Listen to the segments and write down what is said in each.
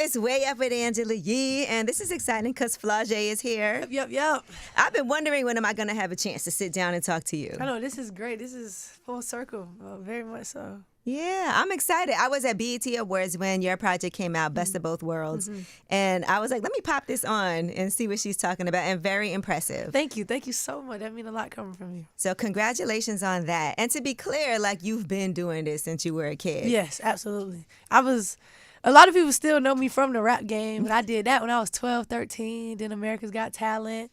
It's Way Up with Angela Yee, and this is exciting because Flau'jae is here. Yep. I've been wondering when am I going to have a chance to sit down and talk to you. I know, this is great. This is full circle, very much so. Yeah, I'm excited. I was at BET Awards when your project came out, Best of Both Worlds, and I was like, let me pop this on and see what she's talking about, and very impressive. Thank you so much. That means a lot coming from you. So congratulations on that. And to be clear, like, you've been doing this since you were a kid. Yes, absolutely. A lot of people still know me from the rap game, but I did that when I was 12, 13, then America's Got Talent.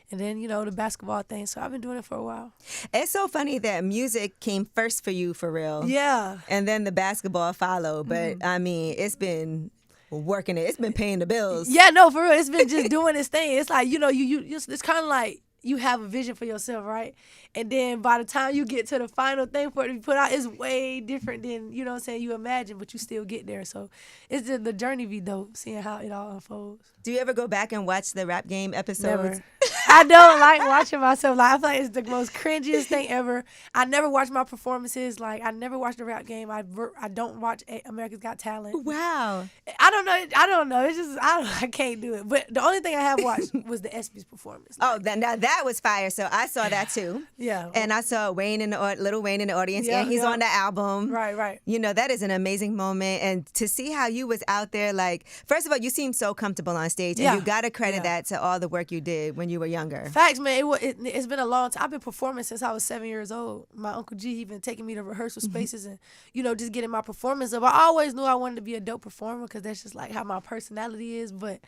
And then, the basketball thing. So I've been doing it for a while. It's so funny that music came first for you, for real. Yeah. And then the basketball followed. But, I mean, it's been working it. It's been paying the bills. Yeah, no, for real. It's been just doing its thing. It's like, it's kind of like you have a vision for yourself, right? And then by the time you get to the final thing for it to be put out, it's way different than, you imagine, but you still get there. So it's just the journey be dope, seeing how it all unfolds. Do you ever go back and watch the rap game episodes? Never. I don't like watching myself. Like, I feel like it's the most cringiest thing ever. I never watch my performances. Like, I never watch the rap game. I don't watch America's Got Talent. Wow. I don't know. It's just, I can't do it. But the only thing I have watched was the ESPYs performance. Like, now that was fire. So I saw that too. Yeah. And I saw Lil Wayne in the audience, and he's on the album. Right. That is an amazing moment. And to see how you was out there, like, first of all, you seem so comfortable on stage, and you got to credit that to all the work you did when you were younger. Facts, man. It's been a long time. I've been performing since I was 7 years old. My Uncle G, he been taking me to rehearsal spaces and, just getting my performance up. I always knew I wanted to be a dope performer because that's just like how my personality is. But,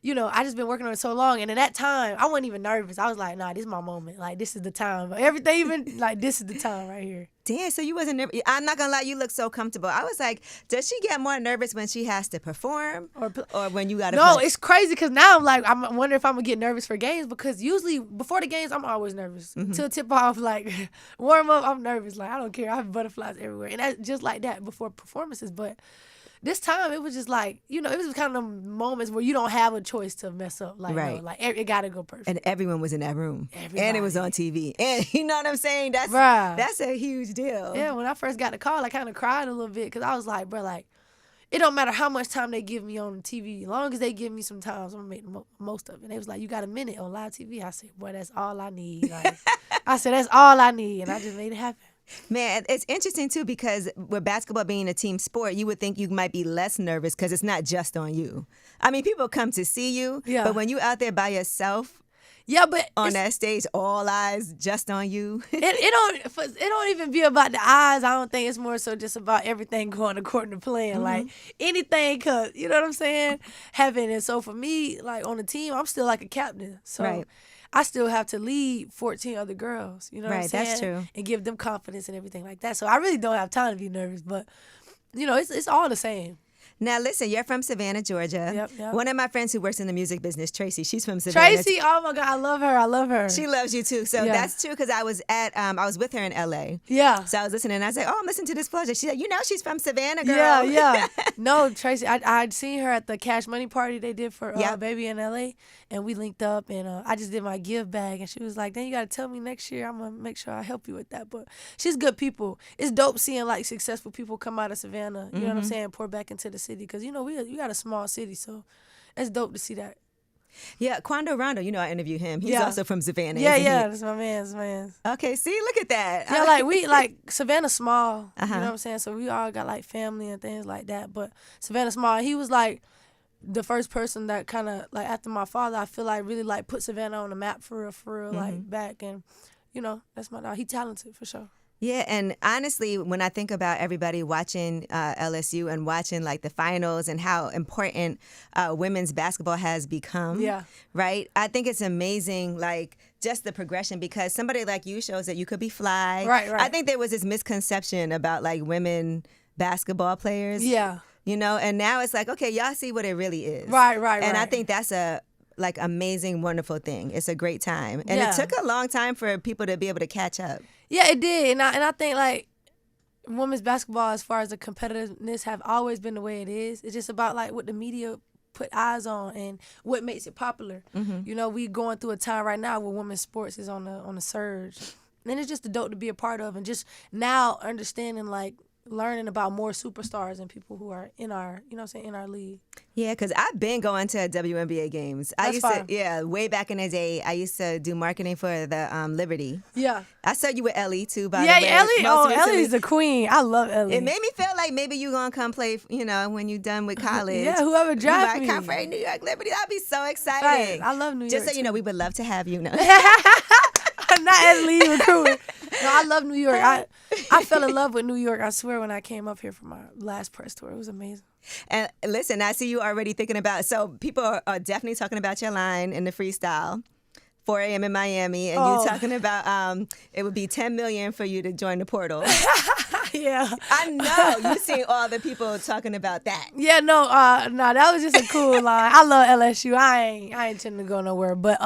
I just been working on it so long. And in that time, I wasn't even nervous. I was like, nah, this is my moment. Like, this is the time. But everything even, like, this is the time right here. Damn, so you wasn't nervous. I'm not going to lie, you look so comfortable. I was like, does she get more nervous when she has to perform or when you got to play? No, it's crazy because now I'm wondering if I'm going to get nervous for games because usually before the games, I'm always nervous. Until tip off, like, warm up, I'm nervous. Like, I don't care. I have butterflies everywhere. And that's just like that before performances. But this time, it was just like, it was kind of moments where you don't have a choice to mess up. Like, right. It got to go perfect. And everyone was in that room. Everybody. And it was on TV. And you know what I'm saying? That's a huge deal. Yeah, when I first got the call, I kind of cried a little bit because I was like, bro, like, it don't matter how much time they give me on TV. As long as they give me some time, I'm going to make the most of it. And they was like, you got a minute on live TV? I said, boy, that's all I need. Like, I said, that's all I need. And I just made it happen. Man, it's interesting, too, because with basketball being a team sport, you would think you might be less nervous because it's not just on you. I mean, people come to see you, but when you out there by yourself but on that stage, all eyes just on you. it don't even be about the eyes. I don't think it's more so just about everything going according to plan. Like, anything could, you know what I'm saying, happen. And so for me, like, on the team, I'm still like a captain. So I still have to lead 14 other girls, you know what I'm saying? That's true. And give them confidence and everything like that. So I really don't have time to be nervous, but, it's all the same. Now, listen, you're from Savannah, Georgia. Yep. One of my friends who works in the music business, Tracy, she's from Savannah. Tracy, oh my God, I love her. She loves you too. So that's true because I was with her in LA. Yeah. So I was listening and I said, I'm listening to this Flau'jae. She said, she's from Savannah, girl. Yeah. No, Tracy, I'd seen her at the Cash Money party they did for Baby in LA, and we linked up, and I just did my give bag, and she was like, then you got to tell me next year. I'm going to make sure I help you with that. But she's good people. It's dope seeing, like, successful people come out of Savannah, you know what I'm saying, pour back into the city because, we got a small city, so it's dope to see that. Yeah, Quando Rondo, I interviewed him. He's also from Savannah. Yeah, that's my man. Okay, see, look at that. Yeah, Savannah's small, you know what I'm saying? So we all got, like, family and things like that, but Savannah's small. He was, like, the first person that kind of, like, after my father, I feel like really, like, put Savannah on the map for real, like, back. And, that's my dog. He talented, for sure. Yeah, and honestly, when I think about everybody watching LSU and watching, like, the finals and how important women's basketball has become, right? I think it's amazing, like, just the progression because somebody like you shows that you could be fly. Right. I think there was this misconception about, like, women basketball players. Yeah. And now it's like, okay, y'all see what it really is. Right. And I think that's a amazing, wonderful thing. It's a great time. And it took a long time for people to be able to catch up. Yeah, it did. And I think, like, women's basketball, as far as the competitiveness, have always been the way it is. It's just about, like, what the media put eyes on and what makes it popular. We going through a time right now where women's sports is on the surge. And it's just dope to be a part of. And just now understanding, like, learning about more superstars and people who are in our, in our league. Yeah, because I've been going to WNBA games. Way back in the day, I used to do marketing for the Liberty. Yeah. I saw you with Ellie, too, by the way. Yeah, Ellie's the queen. I love Ellie. It made me feel like maybe you're going to come play, when you're done with college. Yeah, whoever drafts me. Come for New York Liberty. That'd be so exciting. Right. I love New York, Just so you know, we would love to have you. Not as lead recruiting. No, I love New York. I fell in love with New York, I swear, when I came up here for my last press tour. It was amazing. And listen, I see you already thinking about, so people are definitely talking about your line in the freestyle, 4 a.m. in Miami, and you talking about it would be $10 million for you to join the portal. Yeah. I know. You've seen all the people talking about that. Yeah, no, that was just a cool line. I love LSU. I ain't intending to go nowhere. But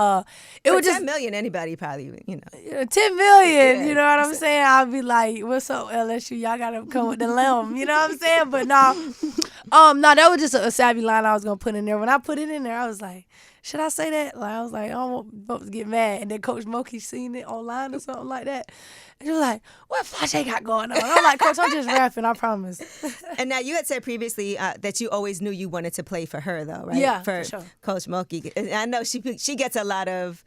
it was just $10 million, anybody probably, $10 million, you know what I'm saying? I'll be like, what's up, LSU? Y'all gotta come with the limb. You know what I'm saying? But no, that was just a savvy line I was gonna put in there. When I put it in there, I was like, should I say that? Like, I was like, I don't want folks to get mad. And then Coach Mulkey seen it online or something like that. And he was like, what Flau'jae got going on? I'm like, Coach, I'm just rapping, I promise. And now you had said previously that you always knew you wanted to play for her, though, right? Yeah, for sure. Coach Mulkey. And I know she gets a lot of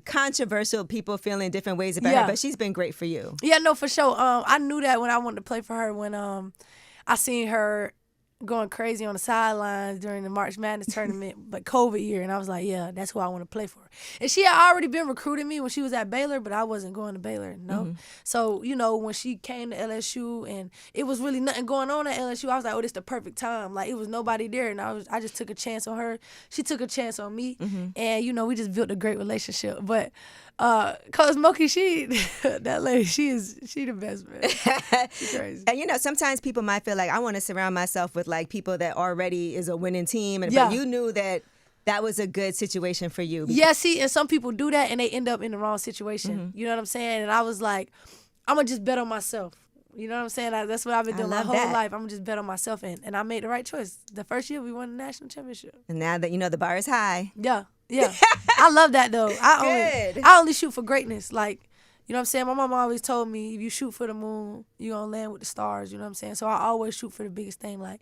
controversial people feeling different ways about her, but she's been great for you. Yeah, no, for sure. I knew that when I wanted to play for her, when I seen her going crazy on the sidelines during the March Madness tournament, but COVID year, and I was like, yeah, that's who I want to play for. And she had already been recruiting me when she was at Baylor, but I wasn't going to Baylor, no. Mm-hmm. So, when she came to LSU and it was really nothing going on at LSU, I was like, oh, this the perfect time. Like, it was nobody there, and I just took a chance on her. She took a chance on me, and, we just built a great relationship. But Coach Mulkey, that lady, she the best, man. She's crazy. And sometimes people might feel like I want to surround myself with like people that already is a winning team, but you knew that was a good situation for you. Yeah, see, and some people do that and they end up in the wrong situation. Mm-hmm. You know what I'm saying? And I was like, I'm gonna just bet on myself. You know what I'm saying? That's what I've been doing my whole life. I'm gonna just bet on myself, and I made the right choice. The first year we won the national championship. And now that the bar is high. Yeah. I love that though. I only shoot for greatness. Like, you know what I'm saying? My mom always told me, if you shoot for the moon, you're gonna land with the stars. You know what I'm saying? So I always shoot for the biggest thing. Like,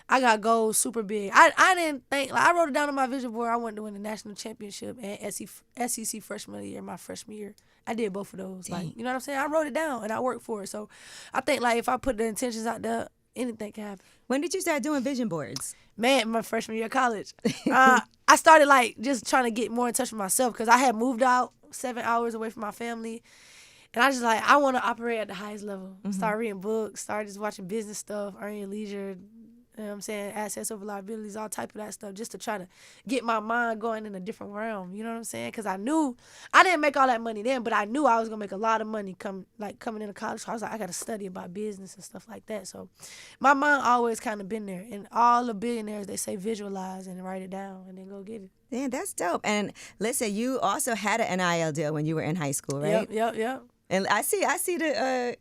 I got goals super big. I didn't think, like, I wrote it down on my vision board. I wanted to win the national championship and SEC freshman of the year, my freshman year. I did both of those. Like, you know what I'm saying? I wrote it down and I worked for it. So I think, like, if I put the intentions out there, anything can happen. When did you start doing vision boards? Man, my freshman year of college. I started, like, just trying to get more in touch with myself because I had moved out 7 hours away from my family. And I just like, I want to operate at the highest level. Mm-hmm. Start reading books, start just watching business stuff, earning leisure, you know what I'm saying, assets over liabilities, all type of that stuff, just to try to get my mind going in a different realm. You know what I'm saying? Because I knew, I didn't make all that money then, but I knew I was going to make a lot of money coming into college. So I was like, I got to study about business and stuff like that. So my mind always kind of been there. And all the billionaires, they say visualize and write it down and then go get it. Yeah, that's dope. And listen, you also had an NIL deal when you were in high school, right? Yep. And I see the.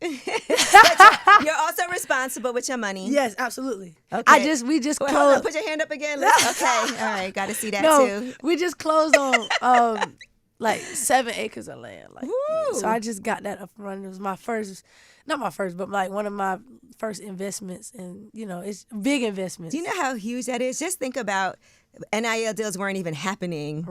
You're also responsible with your money. Yes, absolutely. Okay. We just closed. Hold on, put your hand up again. Okay, all right, got to see that too. We just closed on like 7 acres of land. Like, so I just got that up and running. It was my first, not my first, but like one of my first investments, and it's big investments. Do you know how huge that is? Just think about. NIL deals weren't even happening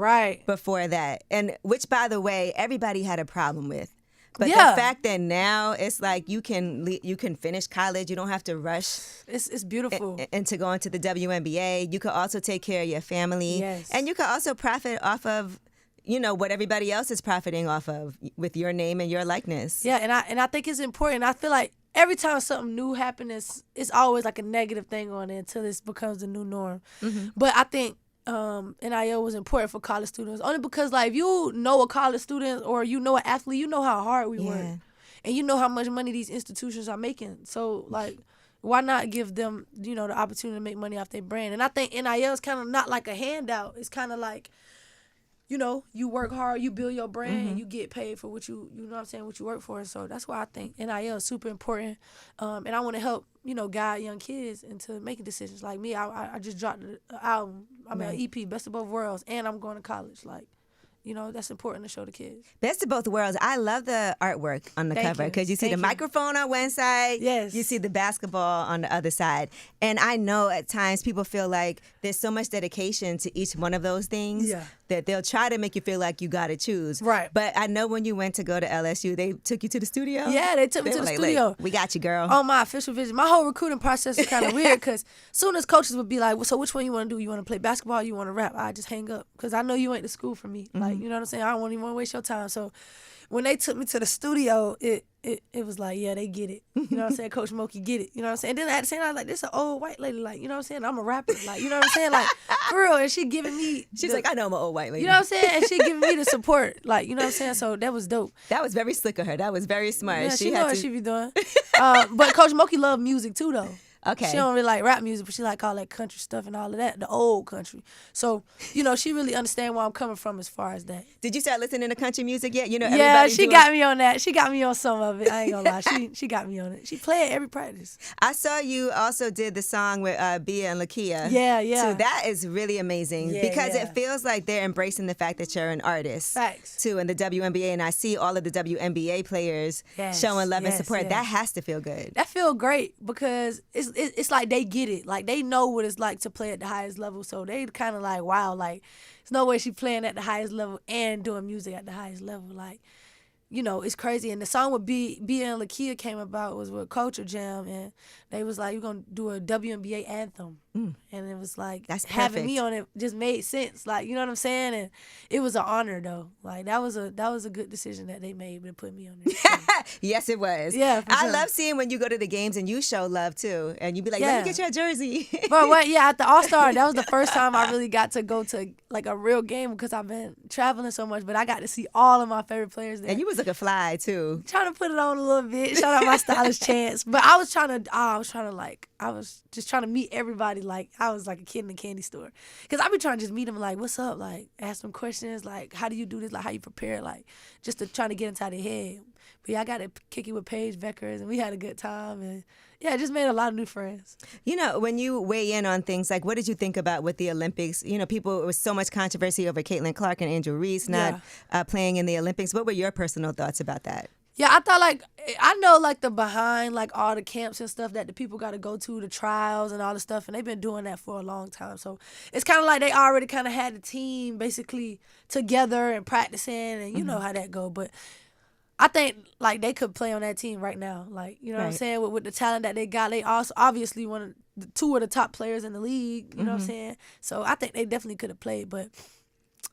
before that, and which, by the way, everybody had a problem with. But the fact that now it's like you can finish college, you don't have to rush. It's beautiful. And to go into the WNBA, you could also take care of your family, and you could also profit off of, what everybody else is profiting off of with your name and your likeness. Yeah, and I think it's important. I feel like every time something new happens, it's always like a negative thing on it until it becomes the new norm. Mm-hmm. But I think NIL was important for college students only because, like, if you know a college student or an athlete, you know how hard we work, and you know how much money these institutions are making. So, like, why not give them, the opportunity to make money off their brand? And I think NIL is kind of not like a handout. It's kind of like, you work hard, you build your brand, and you get paid for what what you work for. So that's why I think NIL is super important. And I want to help, guide young kids into making decisions. Like me, I just dropped an album, an EP, Best of Both Worlds, and I'm going to college. Like, that's important to show the kids. Best of both worlds. I love the artwork on the cover because you see the microphone on one side. Yes. You see the basketball on the other side. And I know at times people feel like there's so much dedication to each one of those things that they'll try to make you feel like you got to choose. Right. But I know when you went to go to LSU, they took you to the studio. Yeah, they took me to the studio. We got you, girl. On my official visit. My whole recruiting process is kind of weird because soon as coaches would be like, well, so which one you want to do? You want to play basketball or you want to rap? I just hang up because I know you ain't to school for me. Like, you know what I'm saying? I don't even want to waste your time. So when they took me to the studio, it was like, yeah, they get it. You know what I'm saying? Coach Mulkey get it. You know what I'm saying? And then at the same time, I was like, this is an old white lady. Like, you know what I'm saying? I'm a rapper. Like, you know what I'm saying? Like, for real. And she giving me. She's like, I know I'm an old white lady. You know what I'm saying? And she giving me the support. Like, you know what I'm saying? So that was dope. That was very slick of her. That was very smart. Yeah, she know what she be doing. But Coach Mulkey loved music too, though. Okay. She don't really like rap music, but she like all that country stuff and all of that, the old country. So, she really understand where I'm coming from as far as that. Did you start listening to country music yet? Yeah, she got me on that. She got me on some of it. I ain't gonna lie. She got me on it. She played every practice. I saw you also did the song with Bia and Lakia. Yeah, yeah. So that is really amazing because it feels like they're embracing the fact that you're an artist. Facts. Too, in the WNBA, and I see all of the WNBA players showing love and support. Yes. That has to feel good. That feel great because it's like they get it. Like, they know what it's like to play at the highest level. So they kind of like, wow, like, there's no way she playing at the highest level and doing music at the highest level. Like, it's crazy. And the song with Bia and Lakia came about was with Culture Jam, and they was like, you're going to do a WNBA anthem. And it was like, that's having me on it just made sense. Like, you know what I'm saying? And it was an honor, though. Like, that was a good decision that they made to put me on there. Yes, it was. Yeah, for sure. I love seeing when you go to the games and you show love, too. And you be like, let me get you a jersey. But at the All-Star, that was the first time I really got to go to, like, a real game because I've been traveling so much. But I got to see all of my favorite players there. And you was looking fly, too. Trying to put it on a little bit. Shout out my stylist Chance. But I was just trying to meet everybody like I was like a kid in a candy store. Because I be trying to just meet them like, what's up? Like, ask them questions. Like, how do you do this? Like, how you prepare? Like, just to try to get inside their head. But yeah, I got to kick it with Paige Beckers, and we had a good time. And yeah, I just made a lot of new friends. When you weigh in on things, like, what did you think about with the Olympics? People, it was so much controversy over Caitlin Clark and Angel Reese not playing in the Olympics. What were your personal thoughts about that? Yeah, I thought, I know, the behind, all the camps and stuff that the people got to go to, the trials and all the stuff, and they've been doing that for a long time. So it's kind of like they already kind of had the team basically together and practicing, and you know how that go. But I think, they could play on that team right now. You know what I'm saying? With the talent that they got, they also obviously two of the top players in the league, you know what I'm saying? So I think they definitely could have played, but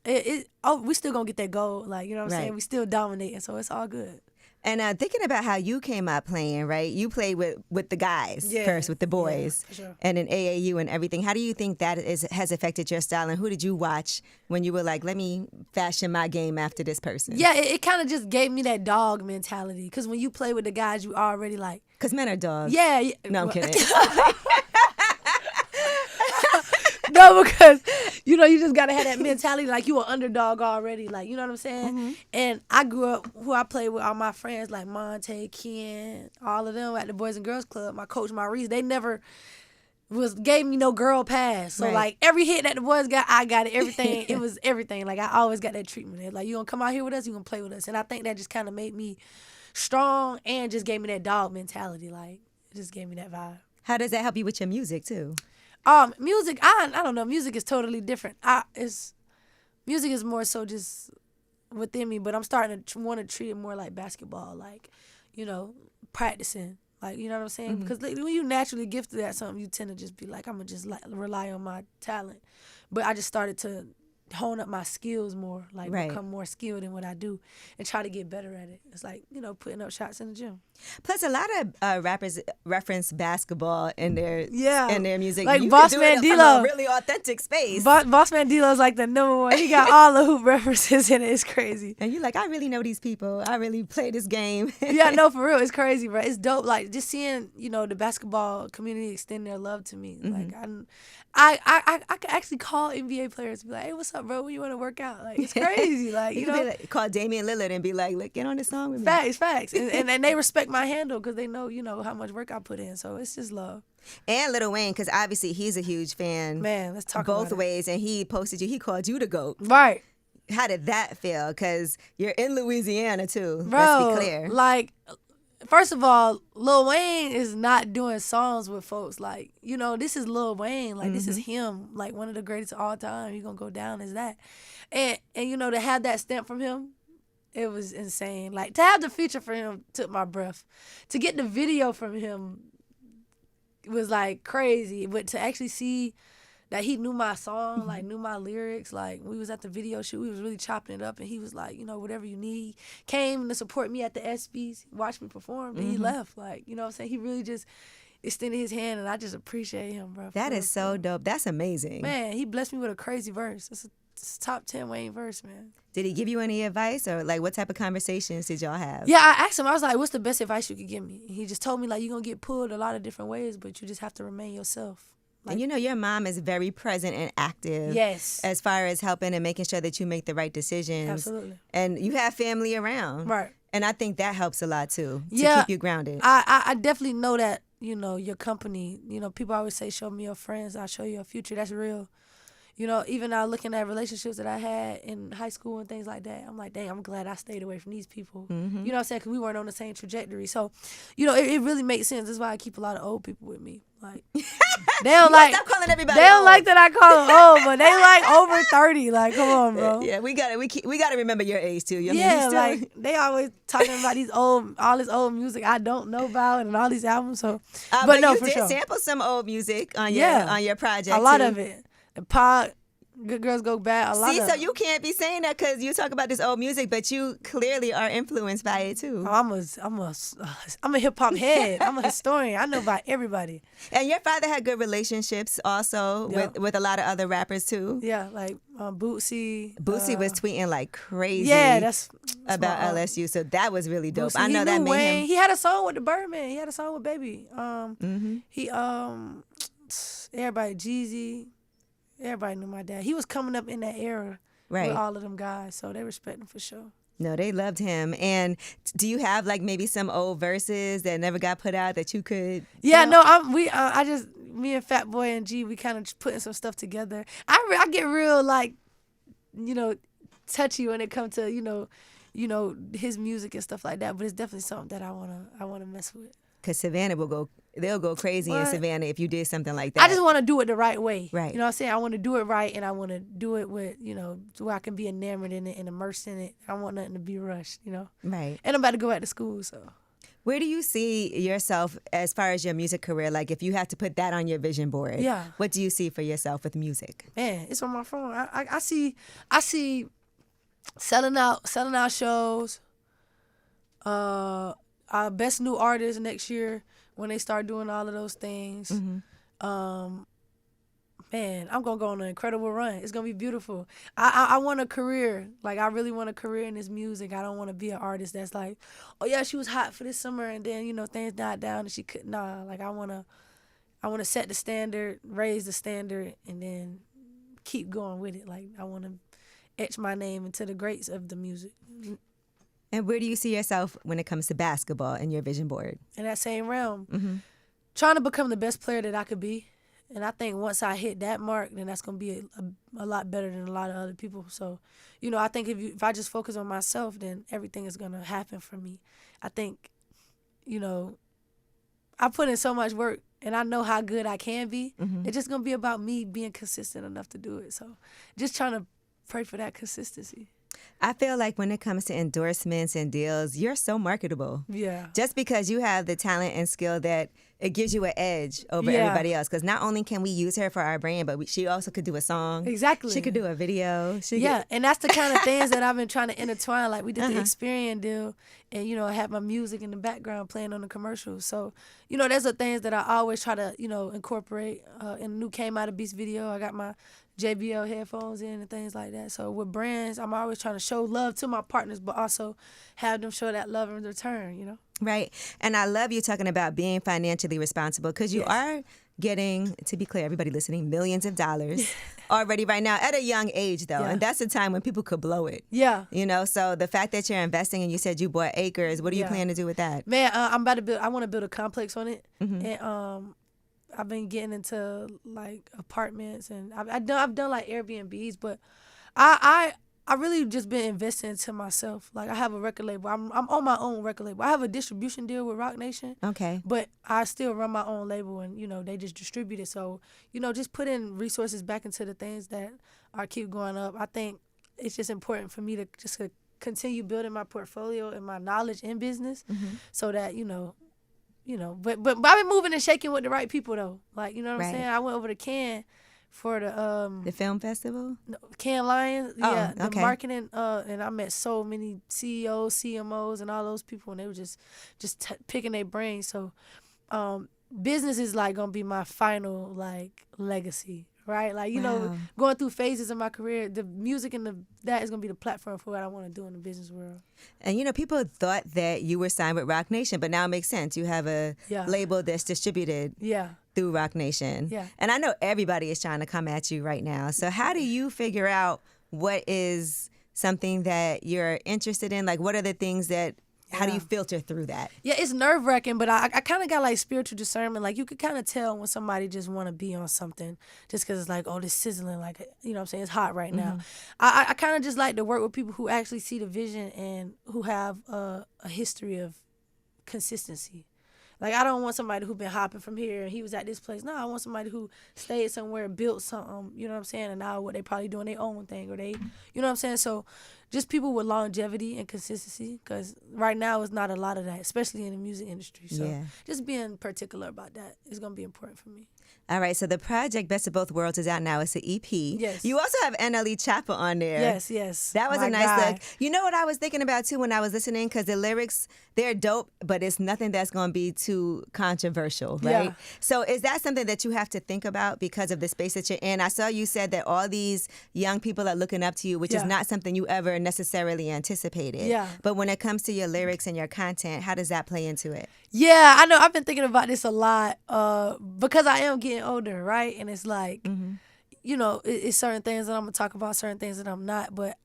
we still going to get that goal. You know what I'm saying? We still dominating, so it's all good. And thinking about how you came out playing, right? You played with the guys first, with the boys, sure. And in AAU and everything. How do you think that has affected your style? And who did you watch when you were like, let me fashion my game after this person? Yeah, it kind of just gave me that dog mentality. Because when you play with the guys, you already like... Because men are dogs. Yeah. No, I'm kidding. No, because, you just got to have that mentality like you an underdog already. You know what I'm saying? Mm-hmm. And I grew up, who I played with, all my friends like Monte, Ken, all of them at the Boys and Girls Club. My coach, Reese, they never gave me no girl pass. So, every hit that the boys got, I got it. Everything. It was everything. I always got that treatment. You going to come out here with us, you going to play with us. And I think that just kind of made me strong and just gave me that dog mentality. It just gave me that vibe. How does that help you with your music, too? Music, I don't know. Music is totally different. Music is more so just within me, but I'm starting to want to treat it more like basketball, practicing. You know what I'm saying? Mm-hmm. Because when you naturally gifted at something, you tend to just be like, I'm going to just rely on my talent. But I just started to hone up my skills more, become more skilled in what I do and try to get better at it. It's putting up shots in the gym. Plus, a lot of rappers reference basketball in their music. Like you Boss can do Man it D-Lo. From a really authentic space. Boss Man D-Lo is like the number one. He got all the hoop references in it. It's crazy. And you're like, I really know these people. I really play this game. Yeah, no, for real. It's crazy, bro. It's dope. Just seeing, the basketball community extend their love to me. Mm-hmm. I could actually call NBA players and be like, hey, what's up, bro? When you want to work out? It's crazy. You know, call Damian Lillard and be like, look, get on this song with me. Facts. And they respect my handle because they know, how much work I put in. So it's just love. And Lil Wayne, because obviously he's a huge fan. Man, let's talk both about ways. And he posted you. He called you the GOAT. Right. how did that feel? Because you're in Louisiana too. Bro, let's be clear. Like, first of all, Lil Wayne is not doing songs with folks. Like, this is Lil Wayne. Like, this is him. Like, one of the greatest of all time. He's going to go down as that. And to have that stamp from him, it was insane. Like, to have the feature for him took my breath. To get the video from him was, like, crazy. But to actually see that he knew my song, like, knew my lyrics. Like, we was at the video shoot, we was really chopping it up, and he was like, whatever you need. Came to support me at the ESPYs, watched me perform, and he left. Like, you know what I'm saying? He really just extended his hand, and I just appreciate him, bro. That is so dope. That's amazing. Man, he blessed me with a crazy verse. It's a top 10 Wayne verse, man. Did he give you any advice, or like what type of conversations did y'all have? Yeah, I asked him. I was like, what's the best advice you could give me? He just told me, like, you're going to get pulled a lot of different ways, but you just have to remain yourself. Like, and your mom is very present and active. Yes. As far as helping and making sure that you make the right decisions. Absolutely. And you have family around. Right. And I think that helps a lot too, to keep you grounded. I definitely know that, your company, people always say, show me your friends, I'll show you your future. That's real. Even now looking at relationships that I had in high school and things like that, I'm like, dang, I'm glad I stayed away from these people. You know what I'm saying? Because we weren't on the same trajectory. So, it really makes sense. That's why I keep a lot of old people with me. Like, they don't stop calling everybody They don't old. like that I call them old, but they like over 30. Like, come on, bro. Yeah, we gotta remember your age too. Like they always talking about all this old music I don't know about and all these albums. So, but no, you for did sure. sample some old music on your project. A lot too. of it. The pop, Good Girls Go Bad. A lot. See, so you can't be saying that because you talk about this old music, but you clearly are influenced by it too. I'm a hip hop head. I'm a historian. I know about everybody. And your father had good relationships also with a lot of other rappers too. Yeah, like Bootsy. Bootsy was tweeting like crazy. Yeah, that's about LSU, so that was really dope. Bootsy, I know that made Wayne. him. He had a song with the Birdman. He had a song with Baby. He everybody Jeezy. Everybody knew my dad. He was coming up in that era with all of them guys, so they respect him for sure. No, they loved him. And do you have like maybe some old verses that never got put out that you could? Yeah, me and Fat Boy and G, we kind of just putting some stuff together. I get real like, touchy when it comes to his music and stuff like that. But it's definitely something that I wanna mess with. Because Savannah they'll go crazy in Savannah if you did something like that. I just want to do it the right way. Right. You know what I'm saying? I want to do it right, and I want to do it with, where I can be enamored in it and immersed in it. I don't want nothing to be rushed, Right. And I'm about to go back to school, so. Where do you see yourself as far as your music career? Like if you have to put that on your vision board, what do you see for yourself with music? Man, it's on my phone. I see selling out shows. Our best new artists next year when they start doing all of those things. Man, I'm gonna go on an incredible run. It's gonna be beautiful. I want a career. Like I really want a career in this music. I don't want to be an artist that's like, oh yeah, she was hot for this summer and then things died down and she couldn't. Nah, like I wanna set the standard, raise the standard, and then keep going with it. Like I wanna etch my name into the greats of the music. And where do you see yourself when it comes to basketball in your vision board? In that same realm. Trying to become the best player that I could be. And I think once I hit that mark, then that's going to be a lot better than a lot of other people. So, I think if I just focus on myself, then everything is going to happen for me. I think, I put in so much work, and I know how good I can be. It's just going to be about me being consistent enough to do it. So just trying to pray for that consistency. I feel like when it comes to endorsements and deals, you're so marketable. Yeah. Just because you have the talent and skill that it gives you an edge over everybody else. Because not only can we use her for our brand, but she also could do a song. Exactly. She could do a video. And that's the kind of things that I've been trying to intertwine. Like we did the Experian deal, and I had my music in the background playing on the commercials. So there's the things that I always try to incorporate. In the new Came Out of Beast video, I got my JBL headphones in and things like that. So with brands, I'm always trying to show love to my partners, but also have them show that love in return, Right. And I love you talking about being financially responsible because you are getting, to be clear, everybody listening, millions of dollars already right now at a young age, though. And that's a time when people could blow it. Yeah. So the fact that you're investing and you said you bought acres, what do you plan to do with that? Man, I want to build a complex on it. And I've been getting into like apartments and I've done like Airbnbs, but I I really just been investing into myself. Like, I have a record label. I'm on my own record label. I have a distribution deal with Roc Nation. Okay. But I still run my own label, and, you know, they just distribute it. So, you know, just putting resources back into the things that are keep going up. I think it's just important for me to just continue building my portfolio and my knowledge in business so that, you know, but I've been moving and shaking with the right people, though. Like, you know what I'm saying? I went over to Cannes for the film festival? No, Cannes Lions, yeah, okay. the marketing, and I met so many CEOs, CMOs, and all those people, and they were just picking their brains. So, business is like gonna be my final like legacy, right? Like, you know, going through phases of my career, the music and that is gonna be the platform for what I want to do in the business world. And, you know, people thought that you were signed with Roc Nation, but now it makes sense. You have a label that's distributed. Through Roc Nation. Yeah. And I know everybody is trying to come at you right now. So how do you figure out what is something that you're interested in? Like, what are the things that, how do you filter through that? Yeah, it's nerve-wracking, but I kind of got, like, spiritual discernment. Like, you could kind of tell when somebody just want to be on something just because it's like, oh, this sizzling. Like, you know what I'm saying? It's hot right now. I kind of just like to work with people who actually see the vision and who have a history of consistency. Like, I don't want somebody who been hopping from here and he was at this place. No, I want somebody who stayed somewhere, built something, you know what I'm saying, and now what they probably doing their own thing, or they, you know what I'm saying? So just people with longevity and consistency, because right now it's not a lot of that, especially in the music industry. So just being particular about that is going to be important for me. All right, so the project Best of Both Worlds is out now. It's an EP. Yes. You also have NLE Chopper on there. Yes. That was a nice look. You know what I was thinking about, too, when I was listening? Because the lyrics, they're dope, but it's nothing that's going to be too controversial, right? Yeah. So is that something that you have to think about because of the space that you're in? I saw you said that all these young people are looking up to you, which is not something you ever necessarily anticipated. Yeah. But when it comes to your lyrics and your content, how does that play into it? Yeah, I know. I've been thinking about this a lot because I am getting older, right? And it's like, you know, it's certain things that I'm going to talk about, certain things that I'm not. But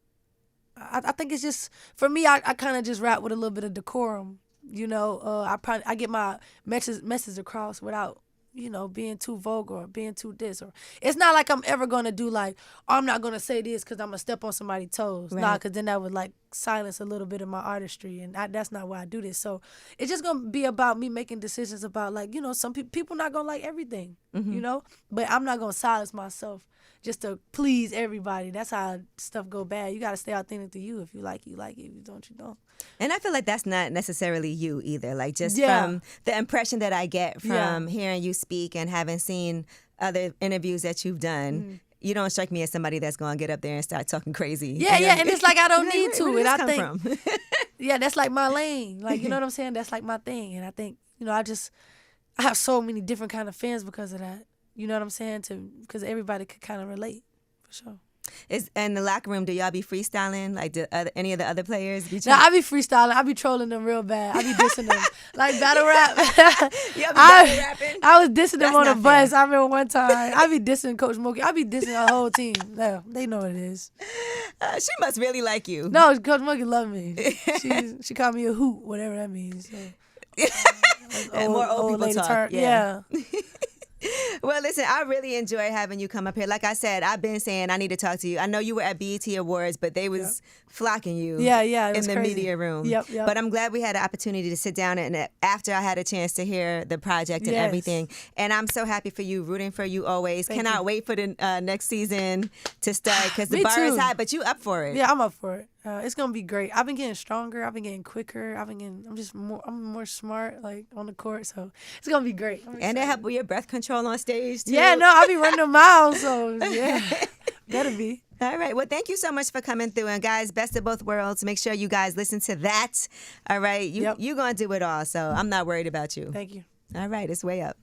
I think it's just, for me, I kind of just rap with a little bit of decorum. You know, I get my message across without, you know, being too vulgar or being too this. Or it's not like I'm ever going to do like, oh, I'm not going to say this because I'm going to step on somebody's toes. Right. Nah, because then that would like silence a little bit of my artistry, and that's not why I do this. So it's just going to be about me making decisions about, like, you know, some people not going to like everything, you know, but I'm not going to silence myself just to please everybody. That's how stuff go bad. You got to stay authentic to you. If you like it, you like it. If you don't, you don't. And I feel like that's not necessarily you either. Like, just from the impression that I get from hearing you speak and having seen other interviews that you've done, you don't strike me as somebody that's going to get up there and start talking crazy. Yeah, and it's like I don't need to. Where did this come from? Yeah, that's like my lane. Like, you know what I'm saying? That's like my thing. And I think, you know, I have so many different kind of fans because of that. You know what I'm saying? Because everybody could kind of relate, for sure. In the locker room, do y'all be freestyling? Like, do any of the other players be No, I be freestyling. I be trolling them real bad. I be dissing them. Like battle rap. You battle rapping? I was dissing them on the bus. I remember one time. I be dissing Coach Mulkey. I be dissing our whole team. No, they know what it is. She must really like you. No, Coach Mulkey love me. She called me a hoot, whatever that means. So, and more old people talk. Yeah. Well, listen, I really enjoyed having you come up here. Like I said, I've been saying I need to talk to you. I know you were at BET Awards, but they was flocking you in the media room. Yep. But I'm glad we had an opportunity to sit down and after I had a chance to hear the project and everything. And I'm so happy for you, rooting for you always. Cannot wait for the next season to start because the bar is high, but you up for it. Yeah, I'm up for it. It's gonna be great. I've been getting stronger. I've been getting quicker. I'm more smart, like, on the court. So it's gonna be great. And they help with your breath control on stage too. Yeah, no, I'll be running a mile. So yeah, better be. All right. Well, thank you so much for coming through. And guys, Best of Both Worlds. Make sure you guys listen to that. All right. You're gonna do it all. So I'm not worried about you. Thank you. All right. It's way up.